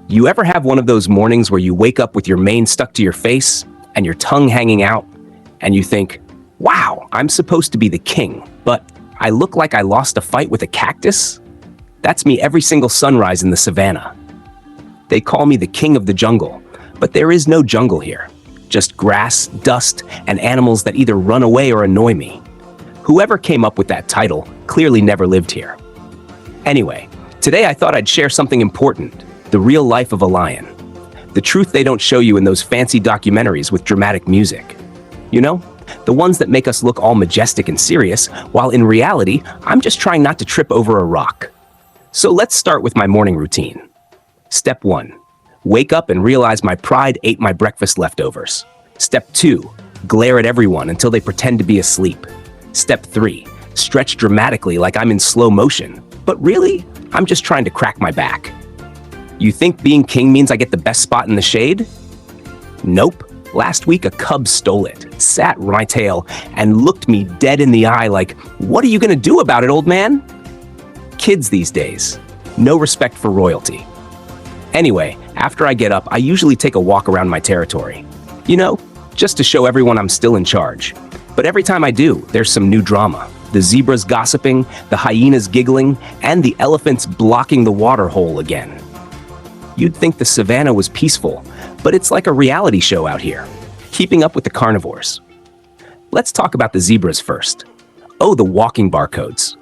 You ever have one of those mornings where you wake up with your mane stuck to your face and your tongue hanging out, and you think, wow, I'm supposed to be the king, but I look like I lost a fight with a cactus? That's me every single sunrise in the savannah. They call me the king of the jungle, but there is no jungle here. Just grass, dust, and animals that either run away or annoy me. Whoever came up with that title clearly never lived here. Anyway, today I thought I'd share something important, the real life of a lion. The truth they don't show you in those fancy documentaries with dramatic music. You know, the ones that make us look all majestic and serious, while in reality, I'm just trying not to trip over a rock. So let's start with my morning routine. Step 1. Wake up and realize my pride ate my breakfast leftovers. Step 2. Glare at everyone until they pretend to be asleep. Step 3. Stretch dramatically like I'm in slow motion. But really, I'm just trying to crack my back. You think being king means I get the best spot in the shade? Nope. Last week, a cub stole it, sat on my tail, and looked me dead in the eye like, "What are you gonna do about it, old man?" Kids these days. No respect for royalty. Anyway, after I get up, I usually take a walk around my territory. You know, just to show everyone I'm still in charge. But every time I do, there's some new drama. The zebras gossiping, the hyenas giggling, and the elephants blocking the water hole again. You'd think the savannah was peaceful, but it's like a reality show out here, keeping up with the carnivores. Let's talk about the zebras first. Oh, the walking barcodes.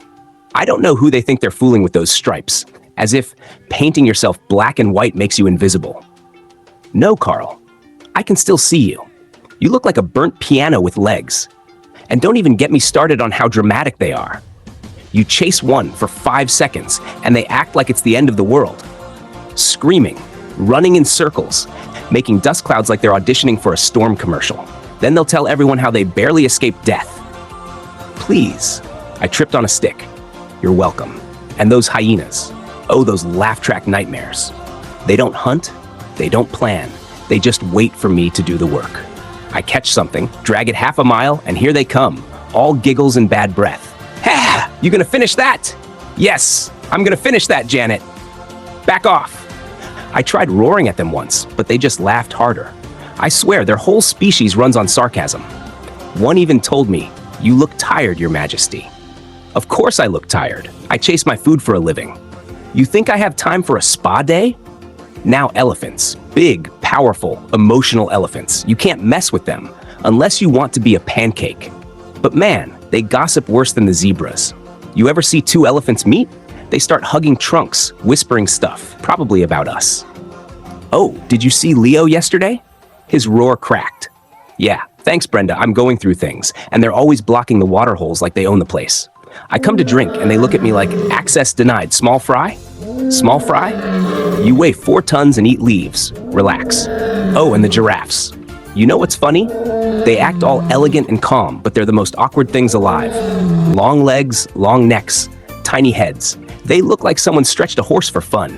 I don't know who they think they're fooling with those stripes, as if painting yourself black and white makes you invisible. No, Carl, I can still see you. You look like a burnt piano with legs. And don't even get me started on how dramatic they are. You chase one for 5 seconds, and they act like it's the end of the world. Screaming, running in circles, making dust clouds like they're auditioning for a storm commercial. Then they'll tell everyone how they barely escaped death. Please, I tripped on a stick. You're welcome. And those hyenas. Oh, those laugh track nightmares. They don't hunt, they don't plan, they just wait for me to do the work. I catch something, drag it half a mile, and here they come, all giggles and bad breath. Ha! You gonna finish that? Yes, I'm gonna finish that, Janet. Back off. I tried roaring at them once, but they just laughed harder. I swear their whole species runs on sarcasm. One even told me, "You look tired, Your Majesty." Of course I look tired. I chase my food for a living. You think I have time for a spa day? Now elephants, big, powerful, emotional elephants. You can't mess with them unless you want to be a pancake. But man, they gossip worse than the zebras. You ever see two elephants meet? They start hugging trunks, whispering stuff, probably about us. Oh, did you see Leo yesterday? His roar cracked. Yeah, thanks, Brenda. I'm going through things, and they're always blocking the water holes like they own the place. I come to drink, and they look at me like, access denied. Small fry? Small fry? You weigh 4 tons and eat leaves. Relax. Oh, and the giraffes. You know what's funny? They act all elegant and calm, but they're the most awkward things alive. Long legs, long necks, tiny heads. They look like someone stretched a horse for fun.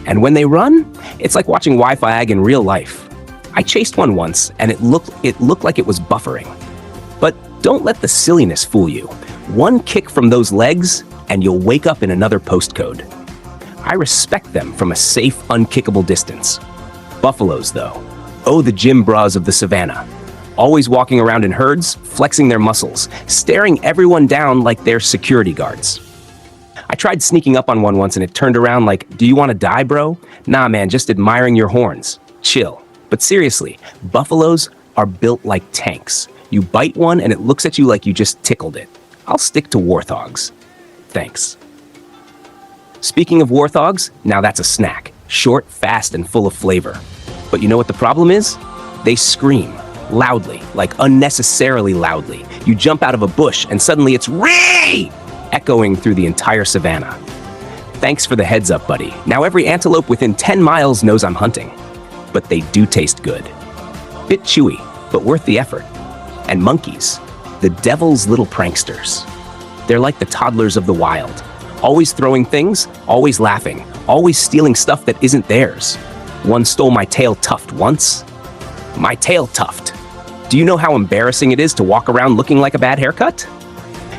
And when they run, it's like watching Wi-Fi ag in real life. I chased one once, and it looked like it was buffering. But don't let the silliness fool you. One kick from those legs, and you'll wake up in another postcode. I respect them from a safe, unkickable distance. Buffaloes, though. Oh, the gym bras of the savannah. Always walking around in herds, flexing their muscles, staring everyone down like they're security guards. I tried sneaking up on one once and it turned around like, "Do you want to die, bro?" Nah, man, just admiring your horns. Chill. But seriously, buffaloes are built like tanks. You bite one and it looks at you like you just tickled it. I'll stick to warthogs. Thanks. Speaking of warthogs, now that's a snack. Short, fast, and full of flavor. But you know what the problem is? They scream. Loudly, like unnecessarily loudly. You jump out of a bush and suddenly it's "Ree!" echoing through the entire savannah. Thanks for the heads up, buddy. Now every antelope within 10 miles knows I'm hunting. But they do taste good. Bit chewy, but worth the effort. And monkeys, the devil's little pranksters. They're like the toddlers of the wild. Always throwing things, always laughing, always stealing stuff that isn't theirs. One stole my tail tuft once. My tail tuft. Do you know how embarrassing it is to walk around looking like a bad haircut?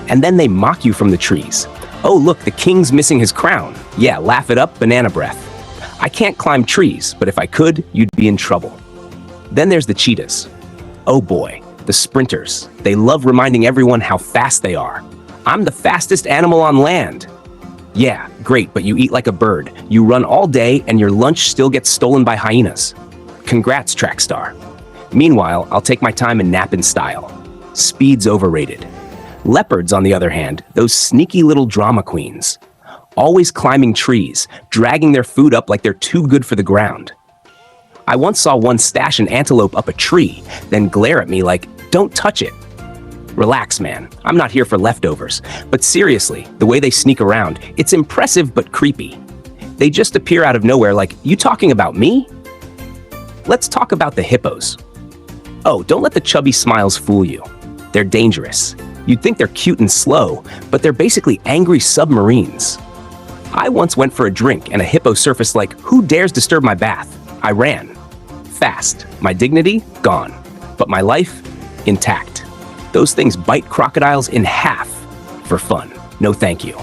And then they mock you from the trees. Oh, look, the king's missing his crown. Yeah, laugh it up, banana breath. I can't climb trees, but if I could, you'd be in trouble. Then there's the cheetahs. Oh boy, the sprinters. They love reminding everyone how fast they are. I'm the fastest animal on land. Yeah, great, but you eat like a bird. You run all day and your lunch still gets stolen by hyenas. Congrats, track star. Meanwhile, I'll take my time and nap in style. Speed's overrated. Leopards, on the other hand, those sneaky little drama queens. Always climbing trees, dragging their food up like they're too good for the ground. I once saw one stash an antelope up a tree, then glare at me like, "Don't touch it." Relax, man. I'm not here for leftovers. But seriously, the way they sneak around, it's impressive but creepy. They just appear out of nowhere like, "You talking about me?" Let's talk about the hippos. Oh, don't let the chubby smiles fool you. They're dangerous. You'd think they're cute and slow, but they're basically angry submarines. I once went for a drink and a hippo surfaced like, "Who dares disturb my bath?" I ran. Fast. My dignity? Gone. But my life? Intact. Those things bite crocodiles in half for fun. No thank you.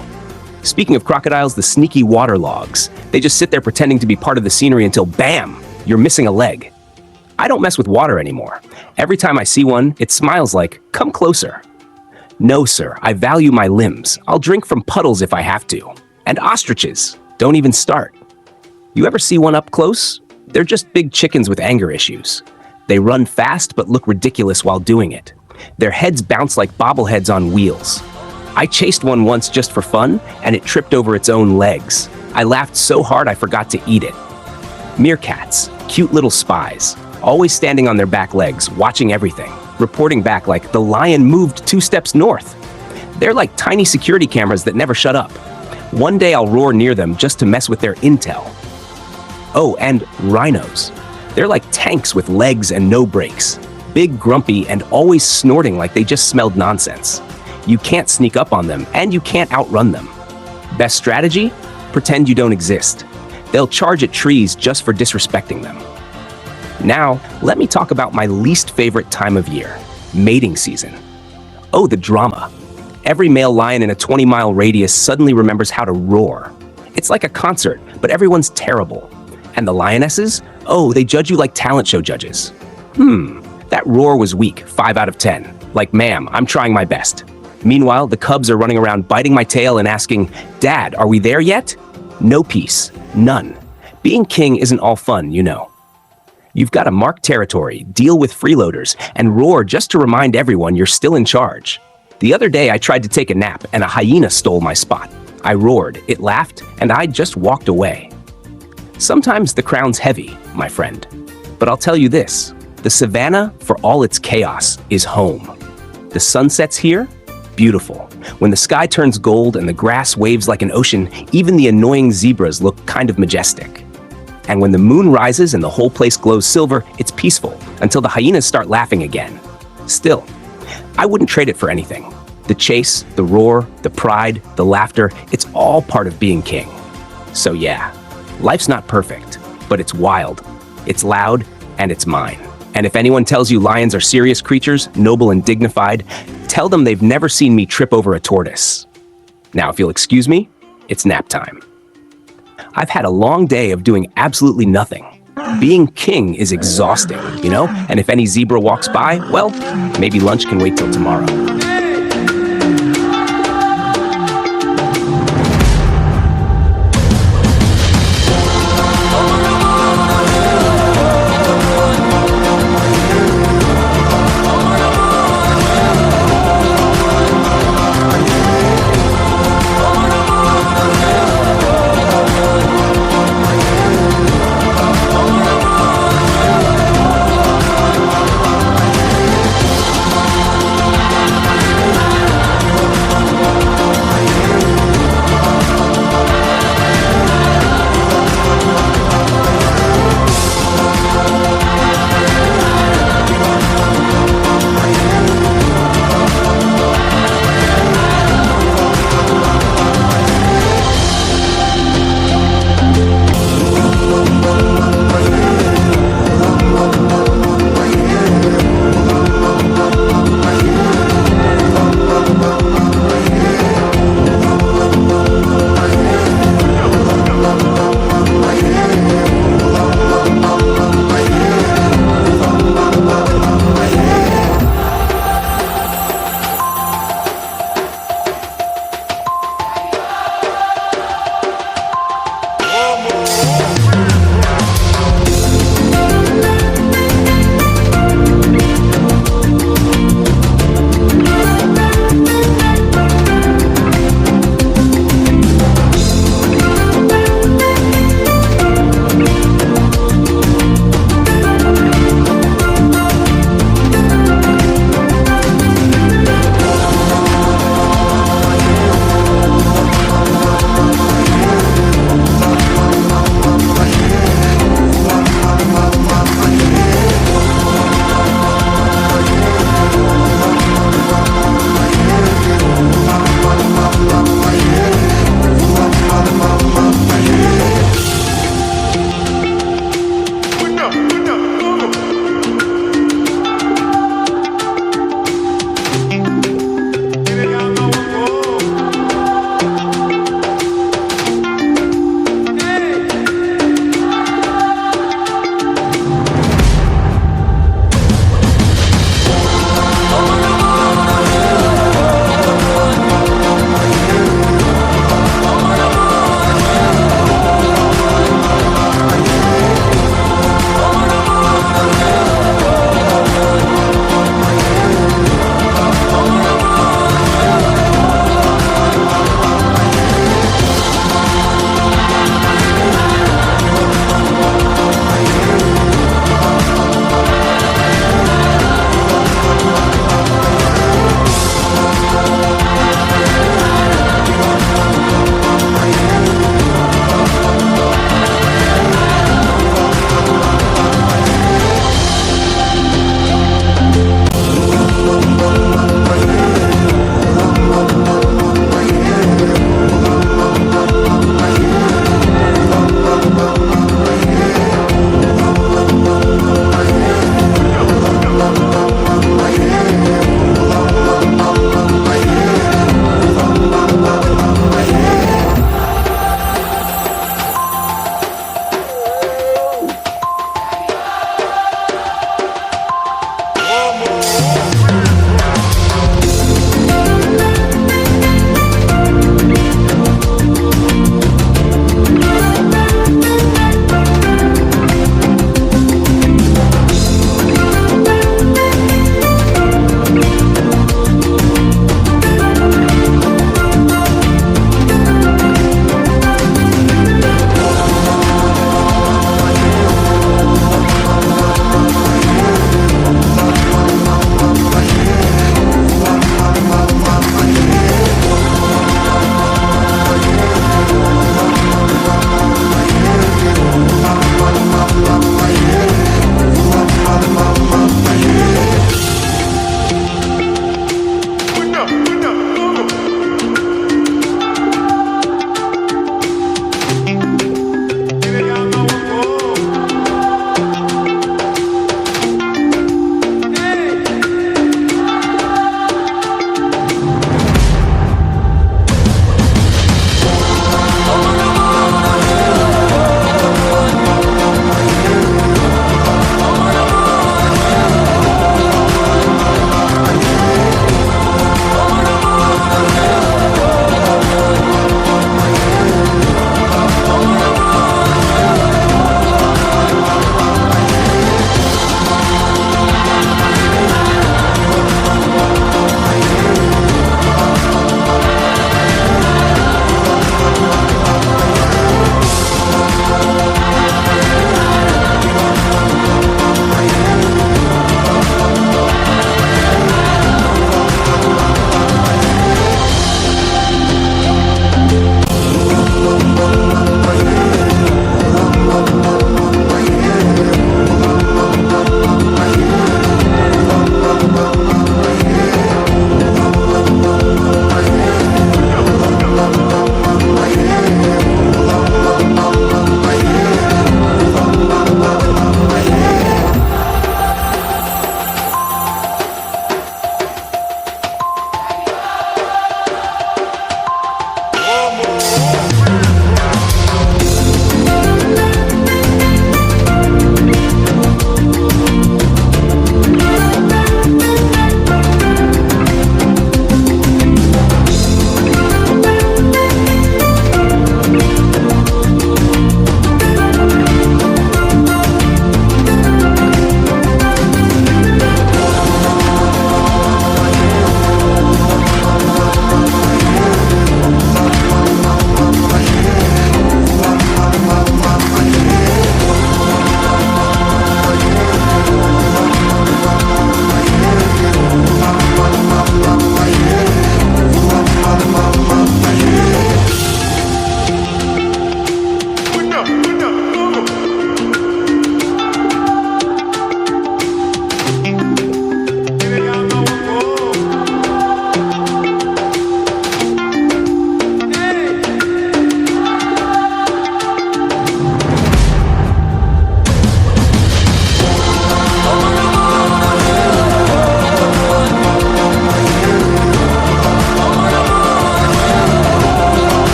Speaking of crocodiles, the sneaky water logs. They just sit there pretending to be part of the scenery until bam, you're missing a leg. I don't mess with water anymore. Every time I see one, it smiles like, "Come closer." No, sir, I value my limbs. I'll drink from puddles if I have to. And ostriches. Don't even start. You ever see one up close? They're just big chickens with anger issues. They run fast but look ridiculous while doing it. Their heads bounce like bobbleheads on wheels. I chased one once just for fun, and it tripped over its own legs. I laughed so hard I forgot to eat it. Meerkats, cute little spies, always standing on their back legs, watching everything, reporting back like the lion moved 2 steps north. They're like tiny security cameras that never shut up. One day I'll roar near them just to mess with their intel. Oh, and rhinos. They're like tanks with legs and no brakes. Big, grumpy, and always snorting like they just smelled nonsense. You can't sneak up on them, and you can't outrun them. Best strategy? Pretend you don't exist. They'll charge at trees just for disrespecting them. Now, let me talk about my least favorite time of year, mating season. Oh, the drama. Every male lion in a 20-mile radius suddenly remembers how to roar. It's like a concert, but everyone's terrible. And the lionesses? Oh, they judge you like talent show judges. That roar was weak, 5 out of 10. Like, ma'am, I'm trying my best. Meanwhile, the cubs are running around biting my tail and asking, "Dad, are we there yet?" No peace. None. Being king isn't all fun, you know. You've got to mark territory, deal with freeloaders, and roar just to remind everyone you're still in charge. The other day, I tried to take a nap, and a hyena stole my spot. I roared, it laughed, and I just walked away. Sometimes the crown's heavy, my friend. But I'll tell you this, the Savanna, for all its chaos, is home. The sunsets here? Beautiful. When the sky turns gold and the grass waves like an ocean, even the annoying zebras look kind of majestic. And when the moon rises and the whole place glows silver, it's peaceful, until the hyenas start laughing again. Still, I wouldn't trade it for anything. The chase, the roar, the pride, the laughter, it's all part of being king. So yeah, life's not perfect, but it's wild, it's loud, and it's mine. And if anyone tells you lions are serious creatures, noble and dignified, tell them they've never seen me trip over a tortoise. Now, if you'll excuse me, it's nap time. I've had a long day of doing absolutely nothing. Being king is exhausting, you know? And if any zebra walks by, well, maybe lunch can wait till tomorrow.